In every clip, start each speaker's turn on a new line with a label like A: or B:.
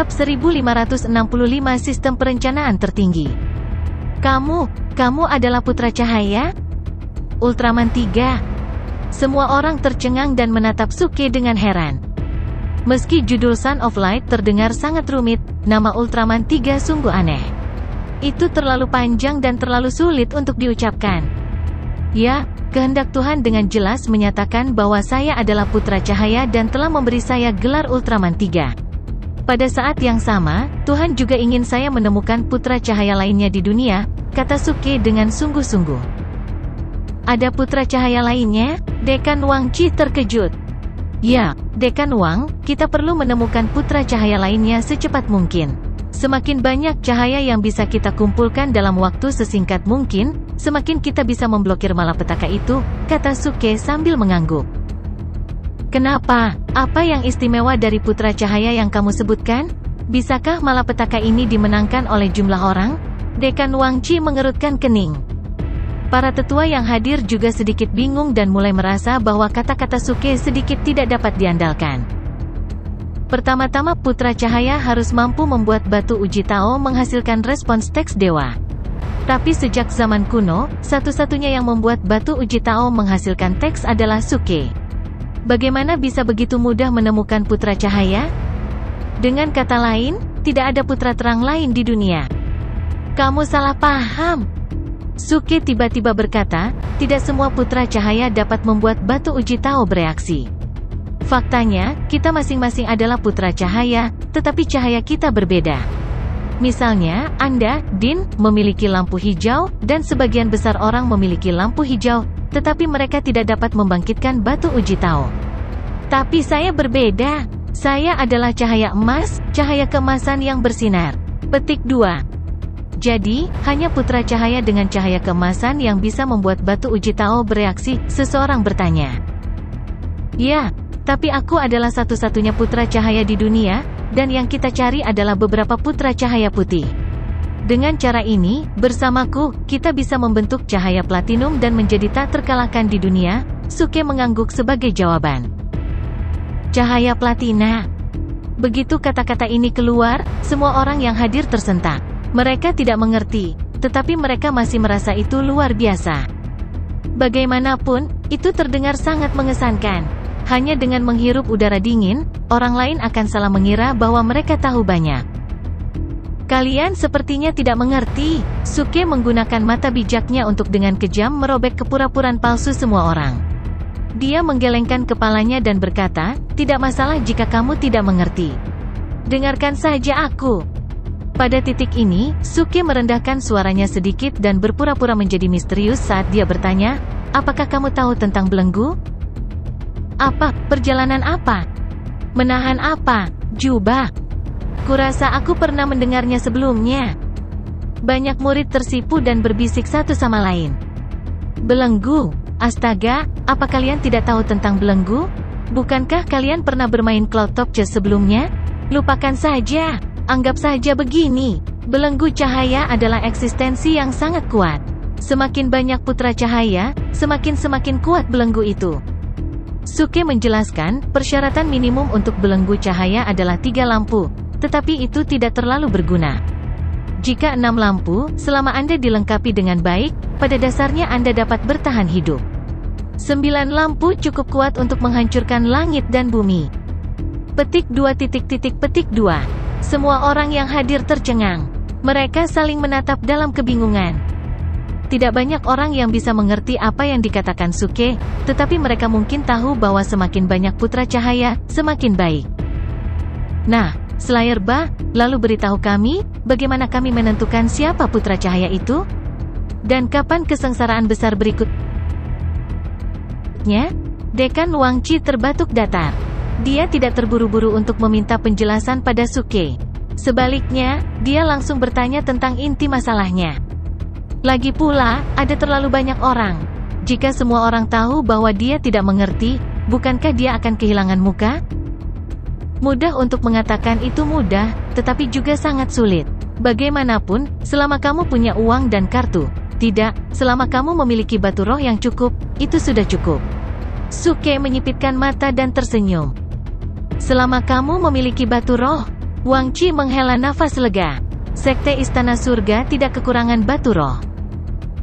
A: Bab 1565 Sistem Perencanaan Tertinggi. Kamu adalah putra cahaya? Ultraman 3. Semua orang tercengang dan menatap Suke dengan heran. Meski judul Son of Light terdengar sangat rumit, nama Ultraman 3 sungguh aneh. Itu terlalu panjang dan terlalu sulit untuk diucapkan. Ya, kehendak Tuhan dengan jelas menyatakan bahwa saya adalah putra cahaya dan telah memberi saya gelar Ultraman 3. Pada saat yang sama, Tuhan juga ingin saya menemukan putra cahaya lainnya di dunia, kata Suke dengan sungguh-sungguh. Ada putra cahaya lainnya? Dekan Wang Qi terkejut. Ya, Dekan Wang, kita perlu menemukan putra cahaya lainnya secepat mungkin. Semakin banyak cahaya yang bisa kita kumpulkan dalam waktu sesingkat mungkin, semakin kita bisa memblokir malapetaka itu, kata Suke sambil mengangguk. Kenapa? Apa yang istimewa dari putra cahaya yang kamu sebutkan? Bisakah malapetaka ini dimenangkan oleh jumlah orang? Dekan Wang Qi mengerutkan kening. Para tetua yang hadir juga sedikit bingung dan mulai merasa bahwa kata-kata Suke sedikit tidak dapat diandalkan. Pertama-tama putra cahaya harus mampu membuat batu uji Tao menghasilkan respons teks dewa. Tapi sejak zaman kuno, satu-satunya yang membuat batu uji Tao menghasilkan teks adalah Suke. Bagaimana bisa begitu mudah menemukan putra cahaya? Dengan kata lain, tidak ada putra terang lain di dunia. Kamu salah paham. Suke tiba-tiba berkata, tidak semua putra cahaya dapat membuat batu uji Tao bereaksi. Faktanya, kita masing-masing adalah putra cahaya, tetapi cahaya kita berbeda. Misalnya, Anda, Din, memiliki lampu hijau, dan sebagian besar orang memiliki lampu hijau, tetapi mereka tidak dapat membangkitkan batu uji Tao. Tapi saya berbeda. Saya adalah cahaya emas, cahaya keemasan yang bersinar. Petik 2. Jadi, hanya putra cahaya dengan cahaya keemasan yang bisa membuat batu uji Tao bereaksi, seseorang bertanya. Ya, tapi aku adalah satu-satunya putra cahaya di dunia, dan yang kita cari adalah beberapa putra cahaya putih. Dengan cara ini, bersamaku, kita bisa membentuk cahaya platinum dan menjadi tak terkalahkan di dunia, Suke mengangguk sebagai jawaban. Cahaya platina. Begitu kata-kata ini keluar, semua orang yang hadir tersentak. Mereka tidak mengerti, tetapi mereka masih merasa itu luar biasa. Bagaimanapun, itu terdengar sangat mengesankan. Hanya dengan menghirup udara dingin, orang lain akan salah mengira bahwa mereka tahu banyak. Kalian sepertinya tidak mengerti. Suke menggunakan mata bijaknya untuk dengan kejam merobek kepura-puraan palsu semua orang. Dia menggelengkan kepalanya dan berkata, tidak masalah jika kamu tidak mengerti. Dengarkan saja aku. Pada titik ini, Suke merendahkan suaranya sedikit dan berpura-pura menjadi misterius saat dia bertanya, apakah kamu tahu tentang belenggu? Apa? Perjalanan apa? Menahan apa? Jubah. Kurasa aku pernah mendengarnya sebelumnya. Banyak murid tersipu dan berbisik satu sama lain. Belenggu? Astaga, apa kalian tidak tahu tentang belenggu? Bukankah kalian pernah bermain Cloud Top Chess sebelumnya? Lupakan saja. Anggap saja begini. Belenggu cahaya adalah eksistensi yang sangat kuat. Semakin banyak putra cahaya, semakin kuat belenggu itu. Suke menjelaskan, persyaratan minimum untuk belenggu cahaya adalah 3 lampu. Tetapi itu tidak terlalu berguna. Jika 6 lampu, selama Anda dilengkapi dengan baik, pada dasarnya Anda dapat bertahan hidup. 9 lampu cukup kuat untuk menghancurkan langit dan bumi. Petik 2. Petik 2. Semua orang yang hadir tercengang. Mereka saling menatap dalam kebingungan. Tidak banyak orang yang bisa mengerti apa yang dikatakan Suke, tetapi mereka mungkin tahu bahwa semakin banyak putra cahaya, semakin baik. Nah, Slayer Ba, lalu beritahu kami, bagaimana kami menentukan siapa putra cahaya itu? Dan kapan kesengsaraan besar berikutnya? Dekan Wang Qi terbatuk datar. Dia tidak terburu-buru untuk meminta penjelasan pada Suke. Sebaliknya, dia langsung bertanya tentang inti masalahnya. Lagi pula, ada terlalu banyak orang. Jika semua orang tahu bahwa dia tidak mengerti, bukankah dia akan kehilangan muka? Mudah untuk mengatakan itu mudah, tetapi juga sangat sulit. Bagaimanapun, selama kamu punya uang dan kartu, tidak, selama kamu memiliki batu roh yang cukup, itu sudah cukup. Suke menyipitkan mata dan tersenyum. Selama kamu memiliki batu roh, Wang Qi menghela nafas lega. Sekte Istana Surga tidak kekurangan batu roh.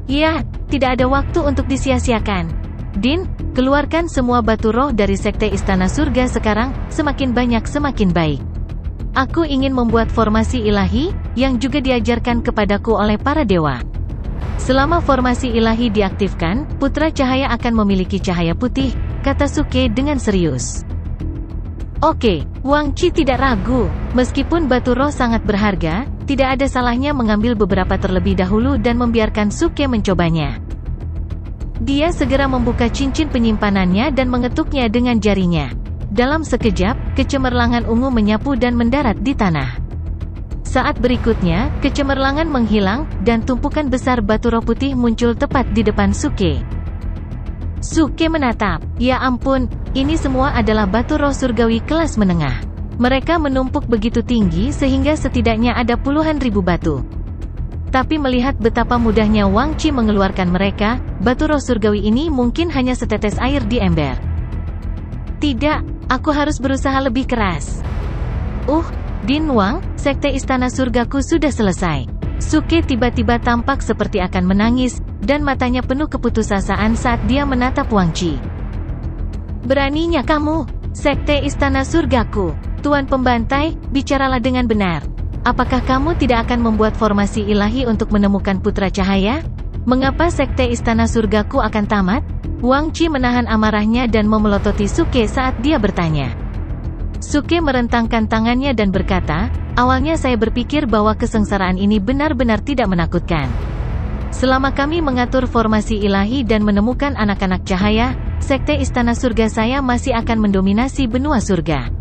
A: Ya, tidak ada waktu untuk disia-siakan. Din, keluarkan semua batu roh dari Sekte Istana Surga sekarang, semakin banyak semakin baik. Aku ingin membuat formasi ilahi, yang juga diajarkan kepadaku oleh para dewa. Selama formasi ilahi diaktifkan, Putra Cahaya akan memiliki cahaya putih, kata Suke dengan serius. Oke, Wang Qi tidak ragu. Meskipun batu roh sangat berharga, tidak ada salahnya mengambil beberapa terlebih dahulu dan membiarkan Suke mencobanya. Dia segera membuka cincin penyimpanannya dan mengetuknya dengan jarinya. Dalam sekejap, kecemerlangan ungu menyapu dan mendarat di tanah. Saat berikutnya, kecemerlangan menghilang, dan tumpukan besar batu roh putih muncul tepat di depan Suke. Suke menatap. Ya ampun, ini semua adalah batu roh surgawi kelas menengah. Mereka menumpuk begitu tinggi sehingga setidaknya ada puluhan ribu batu. Tapi melihat betapa mudahnya Wang Qi mengeluarkan mereka, batu roh surgawi ini mungkin hanya setetes air di ember. Tidak, aku harus berusaha lebih keras. Din Wang, Sekte Istana Surgaku sudah selesai. Suke tiba-tiba tampak seperti akan menangis, dan matanya penuh keputusasaan saat dia menatap Wang Qi. Beraninya kamu, Sekte Istana Surgaku, Tuan Pembantai, bicaralah dengan benar. Apakah kamu tidak akan membuat formasi ilahi untuk menemukan Putra Cahaya? Mengapa Sekte Istana Surgaku akan tamat? Wang Qi menahan amarahnya dan memelototi Suke saat dia bertanya. Suke merentangkan tangannya dan berkata, awalnya saya berpikir bahwa kesengsaraan ini benar-benar tidak menakutkan. Selama kami mengatur formasi ilahi dan menemukan anak-anak cahaya, Sekte Istana Surga saya masih akan mendominasi benua surga.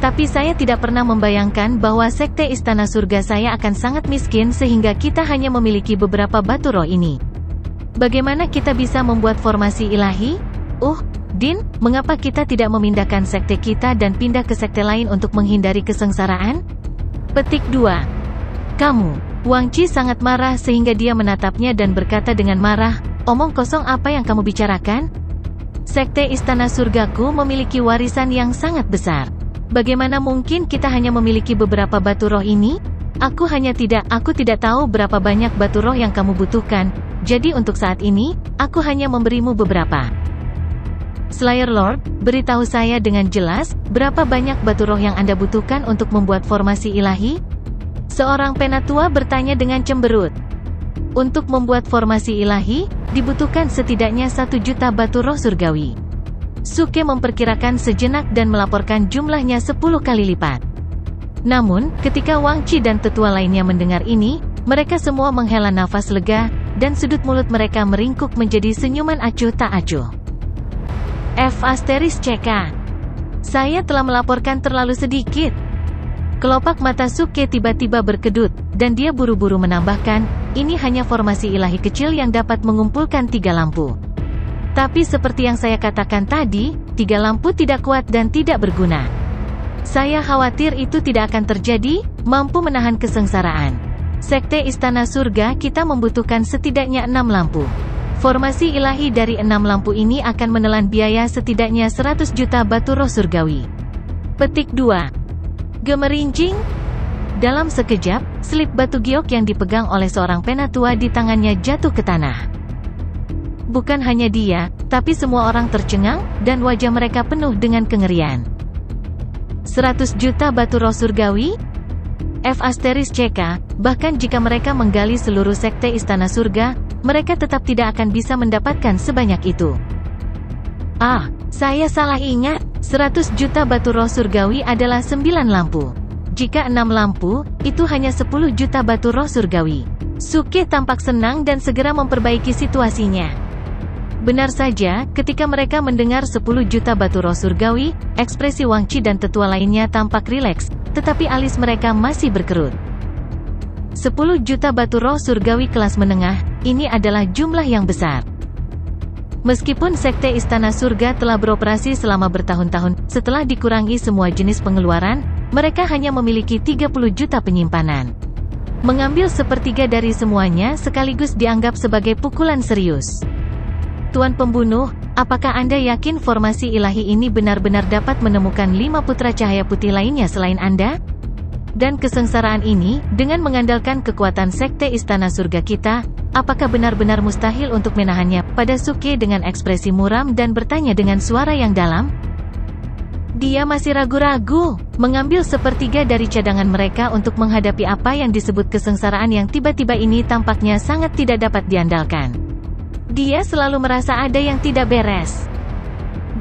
A: Tapi saya tidak pernah membayangkan bahwa Sekte Istana Surga saya akan sangat miskin sehingga kita hanya memiliki beberapa batu roh ini. Bagaimana kita bisa membuat formasi ilahi? Din, mengapa kita tidak memindahkan sekte kita dan pindah ke sekte lain untuk menghindari kesengsaraan? Petik 2. Kamu. Wang Qi sangat marah sehingga dia menatapnya dan berkata dengan marah, omong kosong apa yang kamu bicarakan? Sekte Istana Surgaku memiliki warisan yang sangat besar. Bagaimana mungkin kita hanya memiliki beberapa batu roh ini? Aku tidak tahu berapa banyak batu roh yang kamu butuhkan, jadi untuk saat ini, aku hanya memberimu beberapa. Slayer Lord, beritahu saya dengan jelas, berapa banyak batu roh yang Anda butuhkan untuk membuat formasi ilahi? Seorang penatua bertanya dengan cemberut. Untuk membuat formasi ilahi, dibutuhkan setidaknya 1 juta batu roh surgawi. Suke memperkirakan sejenak dan melaporkan jumlahnya 10 kali lipat. Namun, ketika Wang Qi dan tetua lainnya mendengar ini, mereka semua menghela nafas lega, dan sudut mulut mereka meringkuk menjadi senyuman acuh tak acuh. *CK. Saya telah melaporkan terlalu sedikit. Kelopak mata Suke tiba-tiba berkedut, dan dia buru-buru menambahkan, ini hanya formasi ilahi kecil yang dapat mengumpulkan 3 lampu. Tapi seperti yang saya katakan tadi, 3 lampu tidak kuat dan tidak berguna. Saya khawatir itu tidak akan terjadi, mampu menahan kesengsaraan. Sekte Istana Surga kita membutuhkan setidaknya 6 lampu. Formasi ilahi dari 6 lampu ini akan menelan biaya setidaknya 100 juta batu roh surgawi. Petik 2. Gemerincing. Dalam sekejap, selip batu giok yang dipegang oleh seorang penatua di tangannya jatuh ke tanah. Bukan hanya dia, tapi semua orang tercengang, dan wajah mereka penuh dengan kengerian. 100 juta batu roh surgawi? *CK, bahkan jika mereka menggali seluruh sekte Istana Surga, mereka tetap tidak akan bisa mendapatkan sebanyak itu. Saya salah ingat, 100 juta batu roh surgawi adalah 9 lampu. Jika 6 lampu, itu hanya 10 juta batu roh surgawi. Suke tampak senang dan segera memperbaiki situasinya. Benar saja, ketika mereka mendengar 10 juta batu roh surgawi, ekspresi Wang Qi dan tetua lainnya tampak rileks, tetapi alis mereka masih berkerut. 10 juta batu roh surgawi kelas menengah, ini adalah jumlah yang besar. Meskipun Sekte Istana Surga telah beroperasi selama bertahun-tahun, setelah dikurangi semua jenis pengeluaran, mereka hanya memiliki 30 juta penyimpanan. Mengambil sepertiga dari semuanya sekaligus dianggap sebagai pukulan serius. Tuan Pembunuh, apakah Anda yakin formasi ilahi ini benar-benar dapat menemukan 5 putra cahaya putih lainnya selain Anda? dan kesengsaraan ini, dengan mengandalkan kekuatan Sekte Istana Surga kita, apakah benar-benar mustahil untuk menahannya? Pada Suke dengan ekspresi muram dan bertanya dengan suara yang dalam. Dia masih ragu-ragu, mengambil sepertiga dari cadangan mereka untuk menghadapi apa yang disebut kesengsaraan yang tiba-tiba ini tampaknya sangat tidak dapat diandalkan. Dia selalu merasa ada yang tidak beres.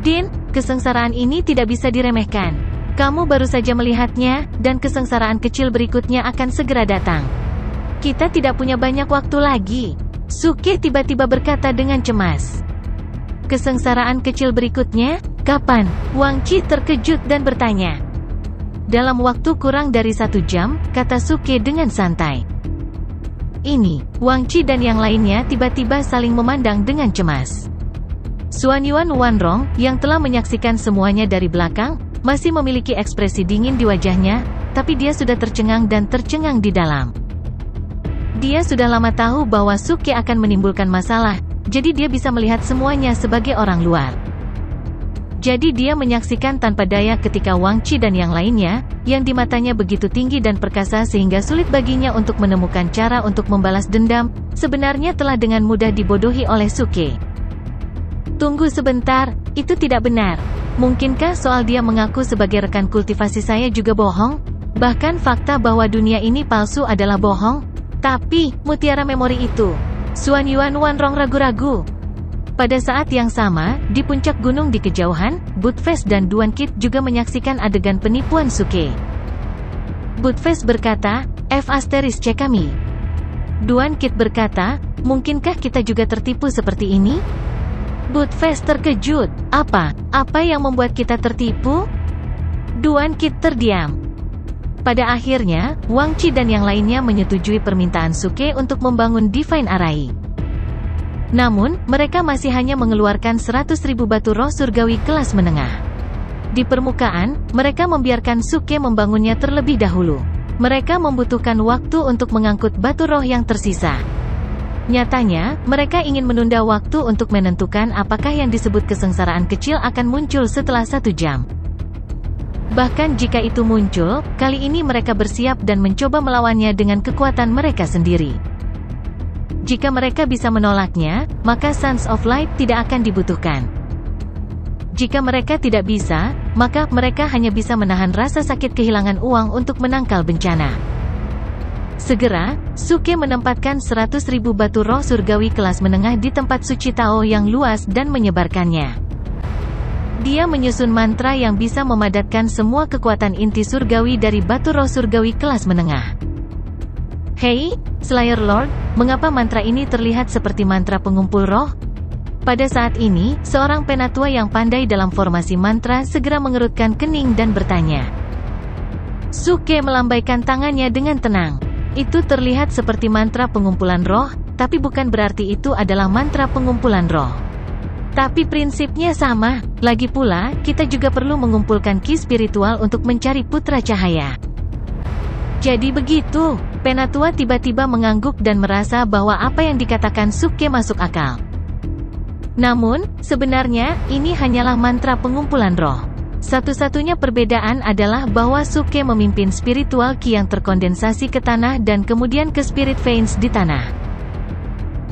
A: Din, kesengsaraan ini tidak bisa diremehkan. Kamu baru saja melihatnya, dan kesengsaraan kecil berikutnya akan segera datang. Kita tidak punya banyak waktu lagi. Suke tiba-tiba berkata dengan cemas. Kesengsaraan kecil berikutnya? Kapan? Wang Qi terkejut dan bertanya. Dalam waktu kurang dari 1 jam, kata Suke dengan santai. Ini, Wang Qi dan yang lainnya tiba-tiba saling memandang dengan cemas. Xuan Yuan Wanrong, yang telah menyaksikan semuanya dari belakang, masih memiliki ekspresi dingin di wajahnya, tapi dia sudah tercengang dan tercengang di dalam. Dia sudah lama tahu bahwa Suke akan menimbulkan masalah, jadi dia bisa melihat semuanya sebagai orang luar. Jadi dia menyaksikan tanpa daya ketika Wang Qi dan yang lainnya, yang di matanya begitu tinggi dan perkasa sehingga sulit baginya untuk menemukan cara untuk membalas dendam, sebenarnya telah dengan mudah dibodohi oleh Suke. Tunggu sebentar, itu tidak benar. Mungkinkah soal dia mengaku sebagai rekan kultivasi saya juga bohong? Bahkan fakta bahwa dunia ini palsu adalah bohong? Tapi, mutiara memori itu. Xuan Yuan Wanrong ragu-ragu. Pada saat yang sama, di puncak gunung di kejauhan, Budfest dan Duan Qi juga menyaksikan adegan penipuan Suke. Budfest berkata, F*** kami. Duan Qi berkata, mungkinkah kita juga tertipu seperti ini? Budfest terkejut. Apa yang membuat kita tertipu? Duan Qi terdiam. Pada akhirnya, Wang Qi dan yang lainnya menyetujui permintaan Suke untuk membangun Divine Array. Namun, mereka masih hanya mengeluarkan 100.000 batu roh surgawi kelas menengah. Di permukaan, mereka membiarkan Suke membangunnya terlebih dahulu. Mereka membutuhkan waktu untuk mengangkut batu roh yang tersisa. Nyatanya, mereka ingin menunda waktu untuk menentukan apakah yang disebut kesengsaraan kecil akan muncul setelah 1 jam. Bahkan jika itu muncul, kali ini mereka bersiap dan mencoba melawannya dengan kekuatan mereka sendiri. Jika mereka bisa menolaknya, maka Sons of Light tidak akan dibutuhkan. Jika mereka tidak bisa, maka mereka hanya bisa menahan rasa sakit kehilangan uang untuk menangkal bencana. Segera, Suke menempatkan 100.000 batu roh surgawi kelas menengah di tempat suci Tao yang luas dan menyebarkannya. Dia menyusun mantra yang bisa memadatkan semua kekuatan inti surgawi dari batu roh surgawi kelas menengah. Hei, Slayer Lord, mengapa mantra ini terlihat seperti mantra pengumpul roh? Pada saat ini, seorang penatua yang pandai dalam formasi mantra segera mengerutkan kening dan bertanya. Suke melambaikan tangannya dengan tenang. Itu terlihat seperti mantra pengumpulan roh, tapi bukan berarti itu adalah mantra pengumpulan roh. Tapi prinsipnya sama. Lagi pula, kita juga perlu mengumpulkan ki spiritual untuk mencari putra cahaya. Jadi begitu, penatua tiba-tiba mengangguk dan merasa bahwa apa yang dikatakan Suke masuk akal. Namun, sebenarnya, ini hanyalah mantra pengumpulan roh. Satu-satunya perbedaan adalah bahwa Suke memimpin spiritual ki yang terkondensasi ke tanah dan kemudian ke spirit veins di tanah.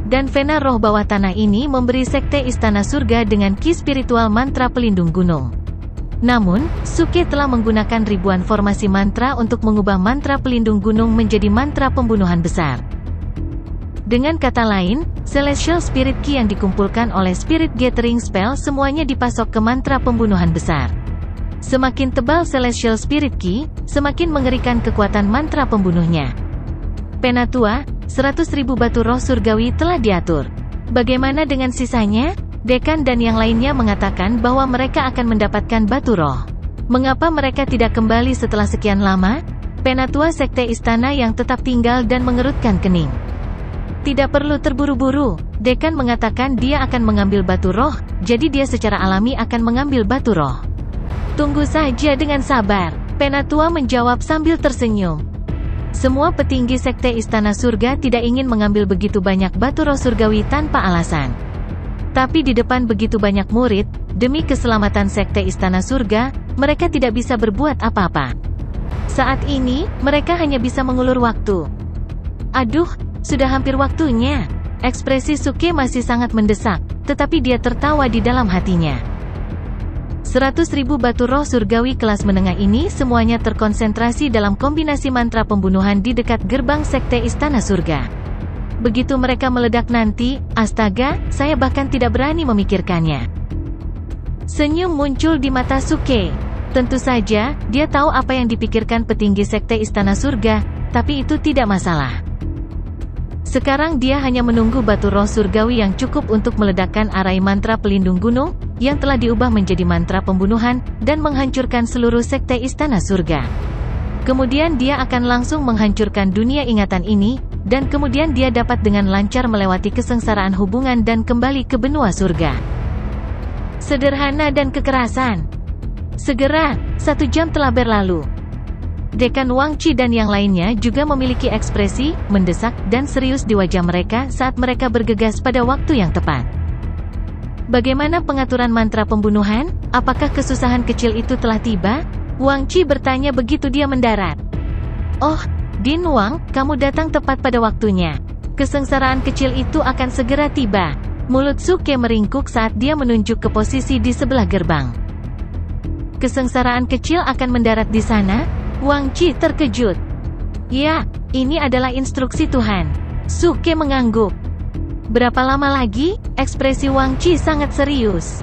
A: Dan vena roh bawah tanah ini memberi Sekte Istana Surga dengan ki spiritual mantra pelindung gunung. Namun, Suke telah menggunakan ribuan formasi mantra untuk mengubah mantra pelindung gunung menjadi mantra pembunuhan besar. Dengan kata lain, Celestial Spirit Ki yang dikumpulkan oleh Spirit Gathering Spell semuanya dipasok ke mantra pembunuhan besar. Semakin tebal Celestial Spirit Ki, semakin mengerikan kekuatan mantra pembunuhnya. Penatua, 100.000 batu roh surgawi telah diatur. Bagaimana dengan sisanya? Dekan dan yang lainnya mengatakan bahwa mereka akan mendapatkan batu roh. Mengapa mereka tidak kembali setelah sekian lama? Penatua Sekte Istana yang tetap tinggal dan mengerutkan kening. Tidak perlu terburu-buru. Dekan mengatakan dia akan mengambil batu roh, jadi dia secara alami akan mengambil batu roh. Tunggu saja dengan sabar. Penatua menjawab sambil tersenyum. Semua petinggi Sekte Istana Surga tidak ingin mengambil begitu banyak batu roh surgawi tanpa alasan. Tapi di depan begitu banyak murid, demi keselamatan Sekte Istana Surga, mereka tidak bisa berbuat apa-apa. Saat ini, mereka hanya bisa mengulur waktu. Aduh, sudah hampir waktunya. Ekspresi Suke masih sangat mendesak, tetapi dia tertawa di dalam hatinya. 100.000 batu roh surgawi kelas menengah ini semuanya terkonsentrasi dalam kombinasi mantra pembunuhan di dekat gerbang sekte Istana Surga. Begitu mereka meledak nanti, astaga, saya bahkan tidak berani memikirkannya. Senyum muncul di mata Suke. Tentu saja, dia tahu apa yang dipikirkan petinggi sekte Istana Surga, tapi itu tidak masalah. Sekarang dia hanya menunggu batu roh surgawi yang cukup untuk meledakkan arai mantra pelindung gunung, yang telah diubah menjadi mantra pembunuhan, dan menghancurkan seluruh sekte Istana Surga. Kemudian dia akan langsung menghancurkan dunia ingatan ini, dan kemudian dia dapat dengan lancar melewati kesengsaraan hubungan dan kembali ke benua surga. Sederhana dan kekerasan. Segera, 1 jam telah berlalu. Dekan Wang Qi dan yang lainnya juga memiliki ekspresi mendesak dan serius di wajah mereka saat mereka bergegas pada waktu yang tepat. Bagaimana pengaturan mantra pembunuhan? Apakah kesusahan kecil itu telah tiba? Wang Qi bertanya begitu dia mendarat. Oh, Din Wang, kamu datang tepat pada waktunya. Kesengsaraan kecil itu akan segera tiba. Mulut Suke meringkuk saat dia menunjuk ke posisi di sebelah gerbang. Kesengsaraan kecil akan mendarat di sana? Wang Qi terkejut. Ya, ini adalah instruksi Tuhan. Suke mengangguk. Berapa lama lagi? Ekspresi Wang Qi sangat serius.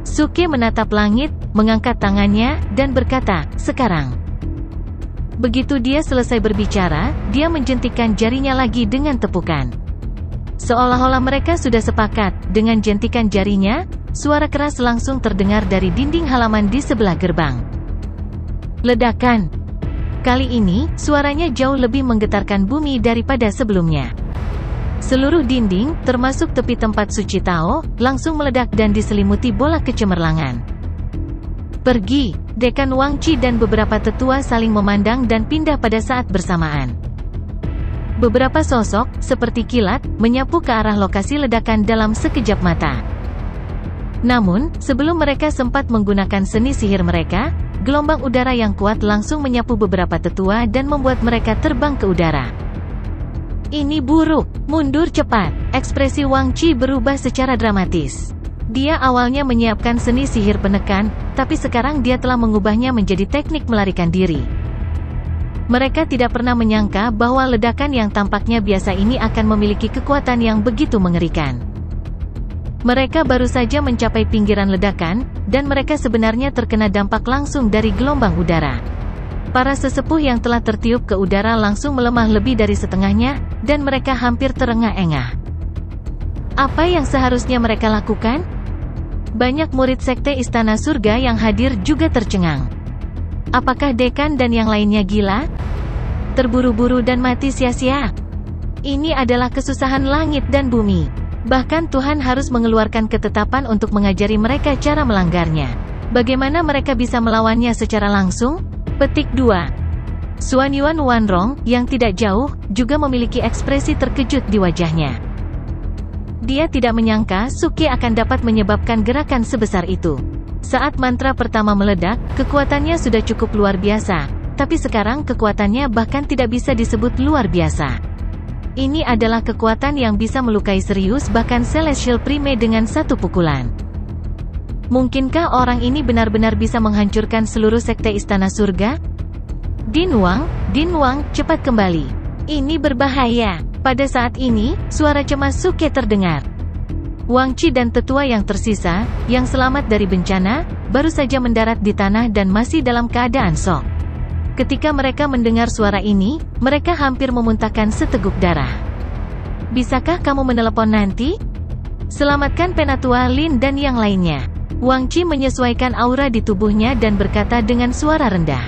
A: Suke menatap langit, mengangkat tangannya, dan berkata, sekarang. Begitu dia selesai berbicara, dia menjentikkan jarinya lagi dengan tepukan. Seolah-olah mereka sudah sepakat, dengan jentikan jarinya, suara keras langsung terdengar dari dinding halaman di sebelah gerbang. Ledakan. Kali ini, suaranya jauh lebih menggetarkan bumi daripada sebelumnya. Seluruh dinding, termasuk tepi tempat suci Tao, langsung meledak dan diselimuti bola kecemerlangan. Pergi. Dekan Wang Qi dan beberapa tetua saling memandang dan pindah pada saat bersamaan. Beberapa sosok, seperti kilat, menyapu ke arah lokasi ledakan dalam sekejap mata. Namun, sebelum mereka sempat menggunakan seni sihir mereka, gelombang udara yang kuat langsung menyapu beberapa tetua dan membuat mereka terbang ke udara. Ini buruk, mundur cepat. Ekspresi Wang Qi berubah secara dramatis. Dia awalnya menyiapkan seni sihir penekan, tapi sekarang dia telah mengubahnya menjadi teknik melarikan diri. Mereka tidak pernah menyangka bahwa ledakan yang tampaknya biasa ini akan memiliki kekuatan yang begitu mengerikan. Mereka baru saja mencapai pinggiran ledakan, dan mereka sebenarnya terkena dampak langsung dari gelombang udara. Para sesepuh yang telah tertiup ke udara langsung melemah lebih dari setengahnya, dan mereka hampir terengah-engah. Apa yang seharusnya mereka lakukan? Banyak murid sekte Istana Surga yang hadir juga tercengang. Apakah dekan dan yang lainnya gila? Terburu-buru dan mati sia-sia? Ini adalah kesusahan langit dan bumi. Bahkan Tuhan harus mengeluarkan ketetapan untuk mengajari mereka cara melanggarnya. Bagaimana mereka bisa melawannya secara langsung? Petik 2. Xuan Yuan Wanrong, yang tidak jauh, juga memiliki ekspresi terkejut di wajahnya. Dia tidak menyangka Suke akan dapat menyebabkan gerakan sebesar itu. Saat mantra pertama meledak, kekuatannya sudah cukup luar biasa, tapi sekarang kekuatannya bahkan tidak bisa disebut luar biasa. Ini adalah kekuatan yang bisa melukai serius bahkan Celestial Prime dengan satu pukulan. Mungkinkah orang ini benar-benar bisa menghancurkan seluruh sekte Istana Surga? Din Wang, cepat kembali. Ini berbahaya. Pada saat ini, suara cemas Suke terdengar. Wang Qi dan tetua yang tersisa, yang selamat dari bencana, baru saja mendarat di tanah dan masih dalam keadaan shock. Ketika mereka mendengar suara ini, mereka hampir memuntahkan seteguk darah. Bisakah kamu menelepon nanti? Selamatkan Penatua Lin dan yang lainnya. Wang Qi menyesuaikan aura di tubuhnya dan berkata dengan suara rendah.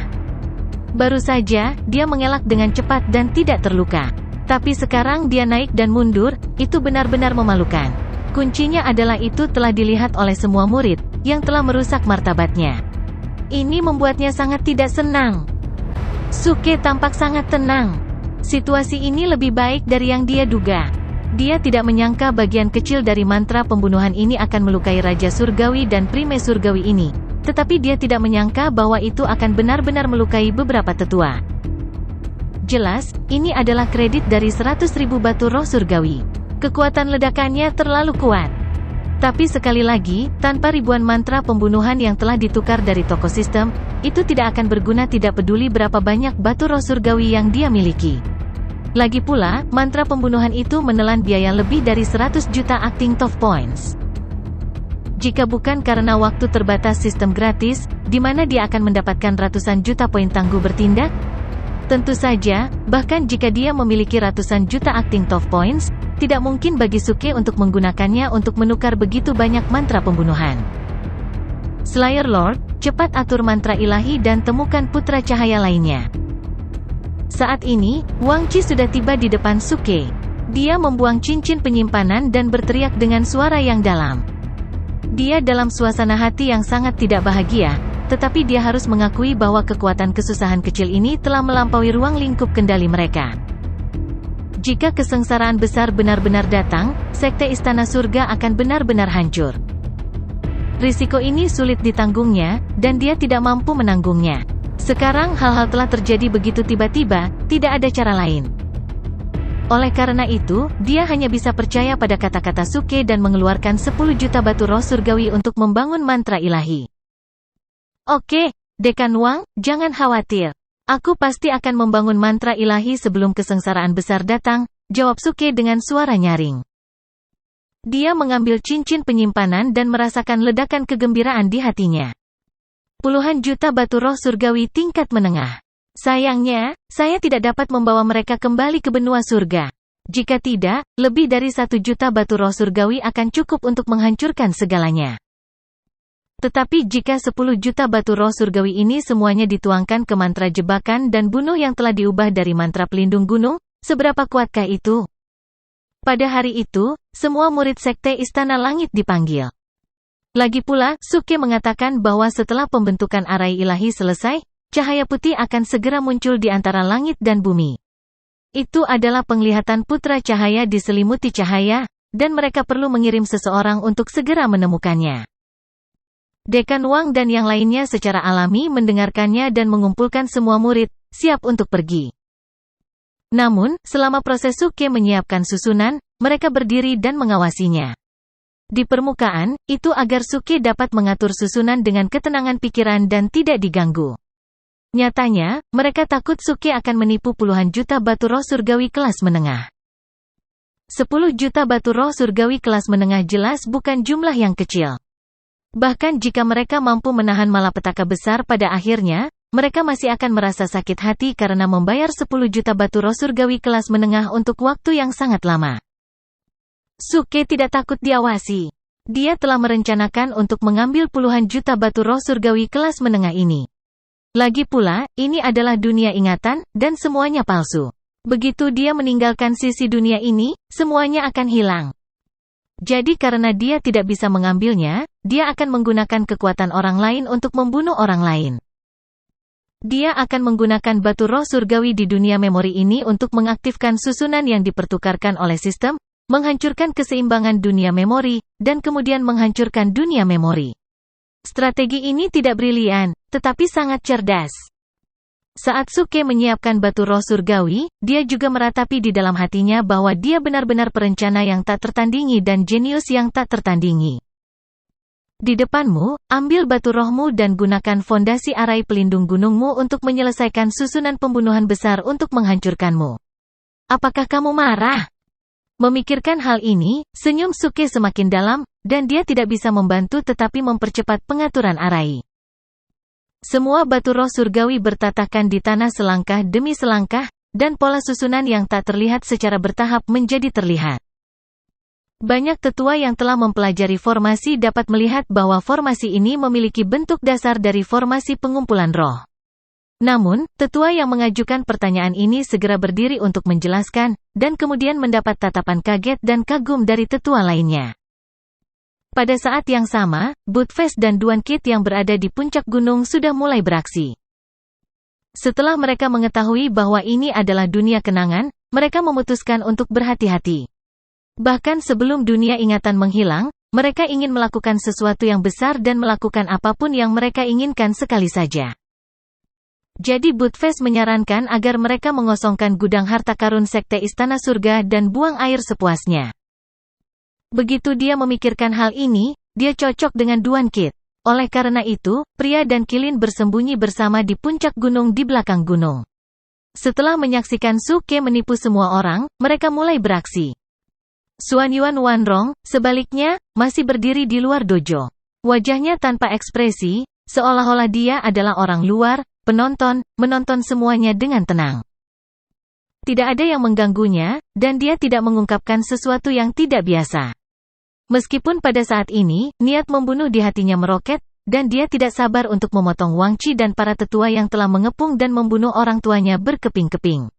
A: Baru saja, dia mengelak dengan cepat dan tidak terluka. Tapi sekarang dia naik dan mundur, itu benar-benar memalukan. Kuncinya adalah itu telah dilihat oleh semua murid, yang telah merusak martabatnya. Ini membuatnya sangat tidak senang. Suke tampak sangat tenang. Situasi ini lebih baik dari yang dia duga. Dia tidak menyangka bagian kecil dari mantra pembunuhan ini akan melukai Raja Surgawi dan Prime Surgawi ini. tetapi dia tidak menyangka bahwa itu akan benar-benar melukai beberapa tetua. Jelas, ini adalah kredit dari 100.000 batu roh surgawi. Kekuatan ledakannya terlalu kuat. Tapi sekali lagi, tanpa ribuan mantra pembunuhan yang telah ditukar dari toko sistem, itu tidak akan berguna tidak peduli berapa banyak batu roh surgawi yang dia miliki. Lagi pula, mantra pembunuhan itu menelan biaya lebih dari 100 juta acting top points. Jika bukan karena waktu terbatas sistem gratis, di mana dia akan mendapatkan ratusan juta poin tangguh bertindak? Tentu saja, bahkan jika dia memiliki ratusan juta acting top points, tidak mungkin bagi Suke untuk menggunakannya untuk menukar begitu banyak mantra pembunuhan. Slayer Lord, cepat atur mantra ilahi dan temukan putra cahaya lainnya. Saat ini, Wang Qi sudah tiba di depan Suke. Dia membuang cincin penyimpanan dan berteriak dengan suara yang dalam. Dia dalam suasana hati yang sangat tidak bahagia, tetapi dia harus mengakui bahwa kekuatan kesusahan kecil ini telah melampaui ruang lingkup kendali mereka. Jika kesengsaraan besar benar-benar datang, sekte Istana Surga akan benar-benar hancur. Risiko ini sulit ditanggungnya, dan dia tidak mampu menanggungnya. Sekarang hal-hal telah terjadi begitu tiba-tiba, tidak ada cara lain. Oleh karena itu, dia hanya bisa percaya pada kata-kata Suke dan mengeluarkan 10 juta batu roh surgawi untuk membangun mantra ilahi. Oke, Dekan Wang, jangan khawatir. Aku pasti akan membangun mantra ilahi sebelum kesengsaraan besar datang, jawab Suke dengan suara nyaring. Dia mengambil cincin penyimpanan dan merasakan ledakan kegembiraan di hatinya. Puluhan juta batu roh surgawi tingkat menengah. Sayangnya, saya tidak dapat membawa mereka kembali ke benua surga. Jika tidak, lebih dari 1 juta batu roh surgawi akan cukup untuk menghancurkan segalanya. Tetapi jika 10 juta batu roh surgawi ini semuanya dituangkan ke mantra jebakan dan bunuh yang telah diubah dari mantra pelindung gunung, seberapa kuatkah itu? Pada hari itu, semua murid sekte Istana Langit dipanggil. Lagi pula, Suke mengatakan bahwa setelah pembentukan arai ilahi selesai, cahaya putih akan segera muncul di antara langit dan bumi. Itu adalah penglihatan putra cahaya diselimuti cahaya, dan mereka perlu mengirim seseorang untuk segera menemukannya. Dekan Wang dan yang lainnya secara alami mendengarkannya dan mengumpulkan semua murid, siap untuk pergi. Namun, selama proses Suke menyiapkan susunan, mereka berdiri dan mengawasinya. Di permukaan, itu agar Suke dapat mengatur susunan dengan ketenangan pikiran dan tidak diganggu. Nyatanya, mereka takut Suke akan menipu puluhan juta batu roh surgawi kelas menengah. 10 juta batu roh surgawi kelas menengah jelas bukan jumlah yang kecil. Bahkan jika mereka mampu menahan malapetaka besar pada akhirnya, mereka masih akan merasa sakit hati karena membayar 10 juta batu roh surgawi kelas menengah untuk waktu yang sangat lama. Suke tidak takut diawasi. Dia telah merencanakan untuk mengambil puluhan juta batu roh surgawi kelas menengah ini. Lagi pula, ini adalah dunia ingatan, dan semuanya palsu. Begitu dia meninggalkan sisi dunia ini, semuanya akan hilang. Jadi karena dia tidak bisa mengambilnya, dia akan menggunakan kekuatan orang lain untuk membunuh orang lain. Dia akan menggunakan batu roh surgawi di dunia memori ini untuk mengaktifkan susunan yang dipertukarkan oleh sistem, menghancurkan keseimbangan dunia memori, dan kemudian menghancurkan dunia memori. Strategi ini tidak brilian, tetapi sangat cerdas. Saat Suke menyiapkan batu roh surgawi, dia juga meratapi di dalam hatinya bahwa dia benar-benar perencana yang tak tertandingi dan jenius yang tak tertandingi. Di depanmu, ambil batu rohmu dan gunakan fondasi arai pelindung gunungmu untuk menyelesaikan susunan pembunuhan besar untuk menghancurkanmu. Apakah kamu marah? Memikirkan hal ini, senyum Suke semakin dalam, dan dia tidak bisa membantu tetapi mempercepat pengaturan arai. Semua batu roh surgawi bertatakan di tanah selangkah demi selangkah, dan pola susunan yang tak terlihat secara bertahap menjadi terlihat. Banyak tetua yang telah mempelajari formasi dapat melihat bahwa formasi ini memiliki bentuk dasar dari formasi pengumpulan roh. Namun, tetua yang mengajukan pertanyaan ini segera berdiri untuk menjelaskan, dan kemudian mendapat tatapan kaget dan kagum dari tetua lainnya. Pada saat yang sama, Budfest dan Duan Kit yang berada di puncak gunung sudah mulai beraksi. Setelah mereka mengetahui bahwa ini adalah dunia kenangan, mereka memutuskan untuk berhati-hati. Bahkan sebelum dunia ingatan menghilang, mereka ingin melakukan sesuatu yang besar dan melakukan apapun yang mereka inginkan sekali saja. Jadi Buttfast menyarankan agar mereka mengosongkan gudang harta karun sekte Istana Surga dan buang air sepuasnya. Begitu dia memikirkan hal ini, dia cocok dengan Duan Kit. Oleh karena itu, pria dan kilin bersembunyi bersama di puncak gunung di belakang gunung. Setelah menyaksikan Suke menipu semua orang, mereka mulai beraksi. Xuan Yuan Wanrong, sebaliknya, masih berdiri di luar dojo. Wajahnya tanpa ekspresi, seolah-olah dia adalah orang luar, penonton, menonton semuanya dengan tenang. Tidak ada yang mengganggunya, dan dia tidak mengungkapkan sesuatu yang tidak biasa. Meskipun pada saat ini, niat membunuh di hatinya meroket, dan dia tidak sabar untuk memotong Wang Chi dan para tetua yang telah mengepung dan membunuh orang tuanya berkeping-keping.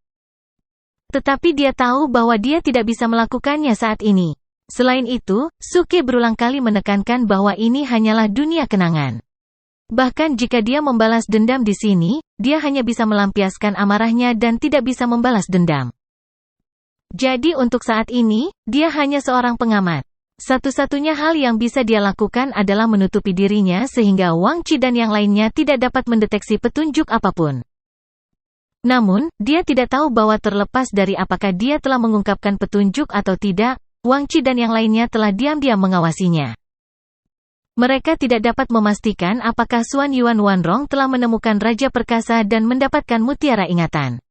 A: Tetapi dia tahu bahwa dia tidak bisa melakukannya saat ini. Selain itu, Suke berulang kali menekankan bahwa ini hanyalah dunia kenangan. Bahkan jika dia membalas dendam di sini, dia hanya bisa melampiaskan amarahnya dan tidak bisa membalas dendam. Jadi untuk saat ini, dia hanya seorang pengamat. Satu-satunya hal yang bisa dia lakukan adalah menutupi dirinya sehingga Wang Chi dan yang lainnya tidak dapat mendeteksi petunjuk apapun. Namun, dia tidak tahu bahwa terlepas dari apakah dia telah mengungkapkan petunjuk atau tidak, Wang Chi dan yang lainnya telah diam-diam mengawasinya. Mereka tidak dapat memastikan apakah Xuan Yuan Wanrong telah menemukan Raja Perkasa dan mendapatkan mutiara ingatan.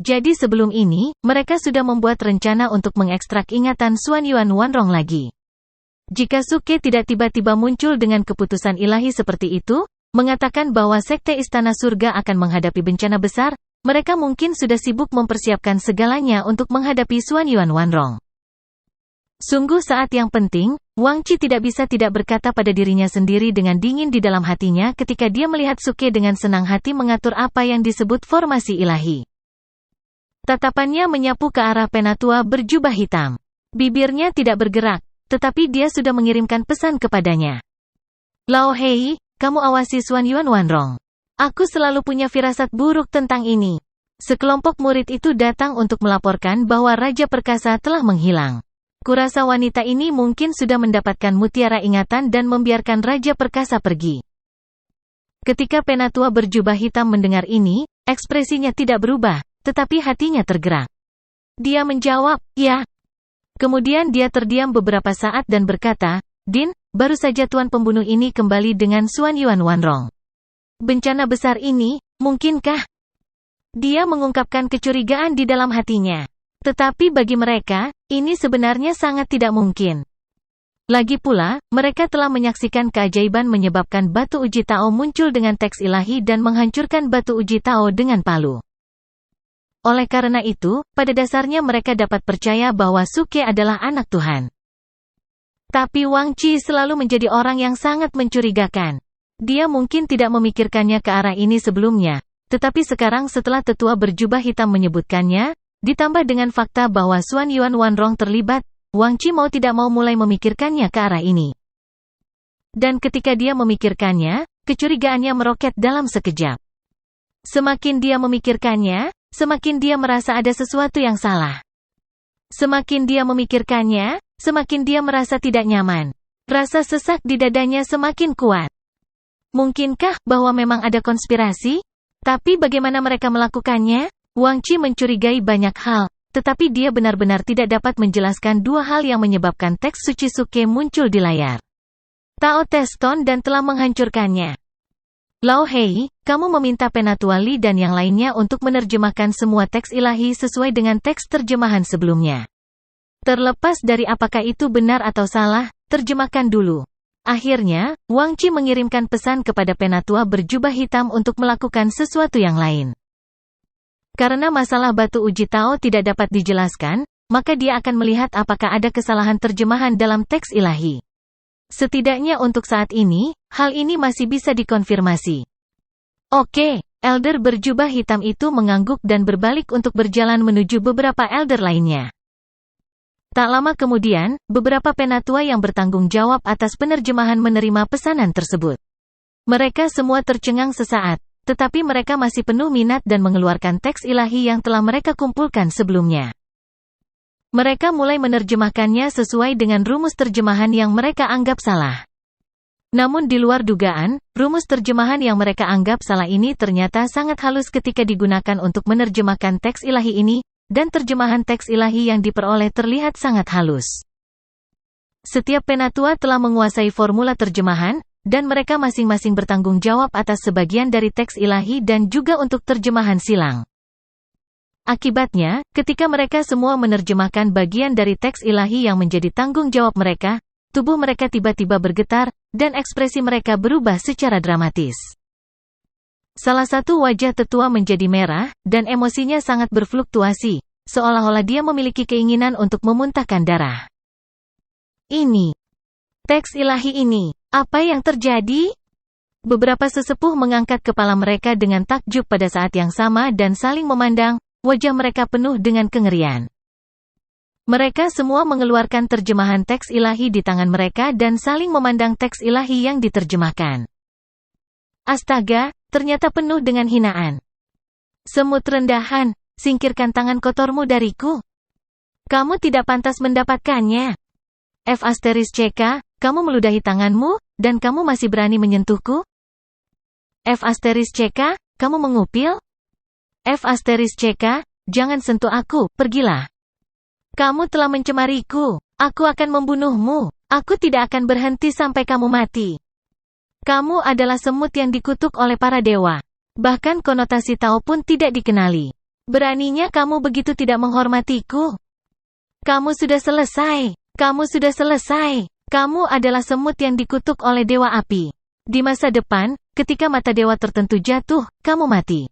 A: Jadi sebelum ini, mereka sudah membuat rencana untuk mengekstrak ingatan Xuan Yuan Wanrong lagi. Jika Suke tidak tiba-tiba muncul dengan keputusan ilahi seperti itu, mengatakan bahwa Sekte Istana Surga akan menghadapi bencana besar, mereka mungkin sudah sibuk mempersiapkan segalanya untuk menghadapi Xuan Yuan Wanrong. Sungguh saat yang penting, Wang Chi tidak bisa tidak berkata pada dirinya sendiri dengan dingin di dalam hatinya ketika dia melihat Suke dengan senang hati mengatur apa yang disebut formasi ilahi. Tatapannya menyapu ke arah penatua berjubah hitam. Bibirnya tidak bergerak, tetapi dia sudah mengirimkan pesan kepadanya. Lao Hei, kamu awasi Xuan Yuan Wanrong. Aku selalu punya firasat buruk tentang ini. Sekelompok murid itu datang untuk melaporkan bahwa Raja Perkasa telah menghilang. Kurasa wanita ini mungkin sudah mendapatkan mutiara ingatan dan membiarkan Raja Perkasa pergi. Ketika penatua berjubah hitam mendengar ini, ekspresinya tidak berubah. Tetapi hatinya tergerak. Dia menjawab, ya. Kemudian dia terdiam beberapa saat dan berkata, Din, baru saja tuan pembunuh ini kembali dengan Xuan Yuan Wanrong. Bencana besar ini, mungkinkah? Dia mengungkapkan kecurigaan di dalam hatinya. Tetapi bagi mereka, ini sebenarnya sangat tidak mungkin. Lagi pula, mereka telah menyaksikan keajaiban menyebabkan batu uji Tao muncul dengan teks ilahi dan menghancurkan batu uji Tao dengan palu. Oleh karena itu, pada dasarnya mereka dapat percaya bahwa Suke adalah anak Tuhan. Tapi Wang Chi selalu menjadi orang yang sangat mencurigakan. Dia mungkin tidak memikirkannya ke arah ini sebelumnya, tetapi sekarang setelah tetua berjubah hitam menyebutkannya, ditambah dengan fakta bahwa Xuan Yuan Wanrong terlibat, Wang Chi mau tidak mau mulai memikirkannya ke arah ini. Dan ketika dia memikirkannya, kecurigaannya meroket dalam sekejap. Semakin dia memikirkannya, semakin dia merasa ada sesuatu yang salah. Semakin dia memikirkannya, semakin dia merasa tidak nyaman. Rasa sesak di dadanya semakin kuat. Mungkinkah bahwa memang ada konspirasi? Tapi bagaimana mereka melakukannya? Wang Chi mencurigai banyak hal, tetapi dia benar-benar tidak dapat menjelaskan dua hal yang menyebabkan teks suci Suke muncul di layar. Tao Teston dan telah menghancurkannya. Lao Hei, kamu meminta Penatua Li dan yang lainnya untuk menerjemahkan semua teks ilahi sesuai dengan teks terjemahan sebelumnya. Terlepas dari apakah itu benar atau salah, terjemahkan dulu. Akhirnya, Wang Chi mengirimkan pesan kepada Penatua berjubah hitam untuk melakukan sesuatu yang lain. Karena masalah batu uji Tao tidak dapat dijelaskan, maka dia akan melihat apakah ada kesalahan terjemahan dalam teks ilahi. Setidaknya untuk saat ini, hal ini masih bisa dikonfirmasi. Oke, elder berjubah hitam itu mengangguk dan berbalik untuk berjalan menuju beberapa elder lainnya. Tak lama kemudian, beberapa penatua yang bertanggung jawab atas penerjemahan menerima pesanan tersebut. Mereka semua tercengang sesaat, tetapi mereka masih penuh minat dan mengeluarkan teks ilahi yang telah mereka kumpulkan sebelumnya. Mereka mulai menerjemahkannya sesuai dengan rumus terjemahan yang mereka anggap salah. Namun di luar dugaan, rumus terjemahan yang mereka anggap salah ini ternyata sangat halus ketika digunakan untuk menerjemahkan teks ilahi ini, dan terjemahan teks ilahi yang diperoleh terlihat sangat halus. Setiap penatua telah menguasai formula terjemahan, dan mereka masing-masing bertanggung jawab atas sebagian dari teks ilahi dan juga untuk terjemahan silang. Akibatnya, ketika mereka semua menerjemahkan bagian dari teks ilahi yang menjadi tanggung jawab mereka, tubuh mereka tiba-tiba bergetar, dan ekspresi mereka berubah secara dramatis. Salah satu wajah tetua menjadi merah, dan emosinya sangat berfluktuasi, seolah-olah dia memiliki keinginan untuk memuntahkan darah. Ini. Teks ilahi ini. Apa yang terjadi? Beberapa sesepuh mengangkat kepala mereka dengan takjub pada saat yang sama dan saling memandang, wajah mereka penuh dengan kengerian. Mereka semua mengeluarkan terjemahan teks ilahi di tangan mereka dan saling memandang teks ilahi yang diterjemahkan. Astaga, ternyata penuh dengan hinaan. Semut rendahan, singkirkan tangan kotormu dariku. Kamu tidak pantas mendapatkannya. F*CK, kamu meludahi tanganmu, dan kamu masih berani menyentuhku? F*CK, kamu mengupil? F*CK, jangan sentuh aku, pergilah. Kamu telah mencemariku. Aku akan membunuhmu. Aku tidak akan berhenti sampai kamu mati. Kamu adalah semut yang dikutuk oleh para dewa. Bahkan konotasi Tao pun tidak dikenali. Beraninya kamu begitu tidak menghormatiku. Kamu sudah selesai. Kamu sudah selesai. Kamu adalah semut yang dikutuk oleh dewa api. Di masa depan, ketika mata dewa tertentu jatuh, kamu mati.